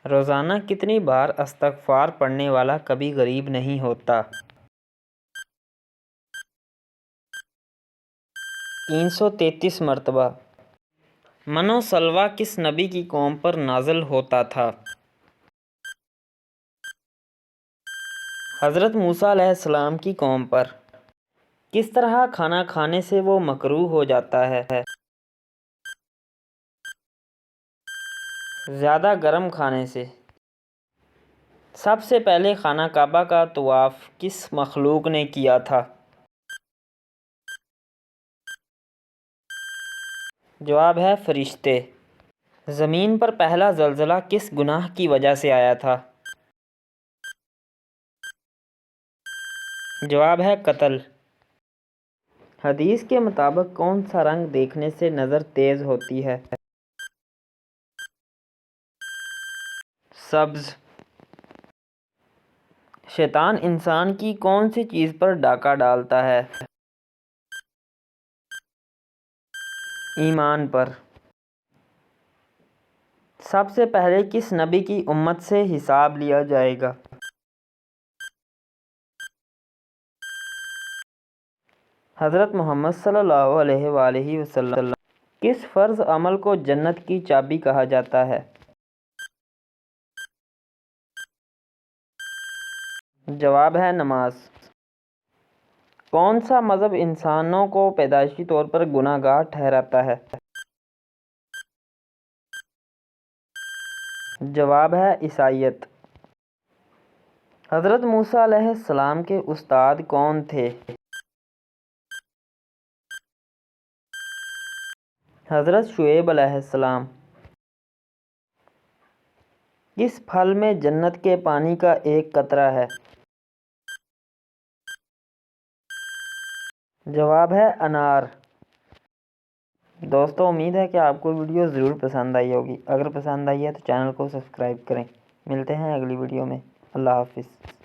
روزانہ کتنی بار استغفار پڑھنے والا کبھی غریب نہیں ہوتا؟ 333 مرتبہ۔ من و سلویٰ کس نبی کی قوم پر نازل ہوتا تھا؟ حضرت موسیٰ علیہ السلام کی قوم پر۔ کس طرح کھانا کھانے سے وہ مکروہ ہو جاتا ہے؟ زیادہ گرم کھانے سے۔ سب سے پہلے خانہ کعبہ کا طواف کس مخلوق نے کیا تھا؟ جواب ہے فرشتے۔ زمین پر پہلا زلزلہ کس گناہ کی وجہ سے آیا تھا؟ جواب ہے قتل۔ حدیث کے مطابق کون سا رنگ دیکھنے سے نظر تیز ہوتی ہے؟ سبز۔ شیطان انسان کی کون سی چیز پر ڈاکہ ڈالتا ہے؟ ایمان پر۔ سب سے پہلے کس نبی کی امت سے حساب لیا جائے گا؟ حضرت محمد صلی اللہ علیہ وآلہ وسلم۔ کس فرض عمل کو جنت کی چابی کہا جاتا ہے؟ جواب ہے نماز۔ کون سا مذہب انسانوں کو پیدائشی طور پر گناہ گار ٹھہراتا ہے؟ جواب ہے عیسائیت۔ حضرت موسیٰ علیہ السلام کے استاد کون تھے؟ حضرت شعیب علیہ السلام۔ کس پھل میں جنت کے پانی کا ایک قطرہ ہے؟ جواب ہے انار۔ دوستو، امید ہے کہ آپ کو ویڈیو ضرور پسند آئی ہوگی۔ اگر پسند آئی ہے تو چینل کو سبسکرائب کریں۔ ملتے ہیں اگلی ویڈیو میں۔ اللہ حافظ۔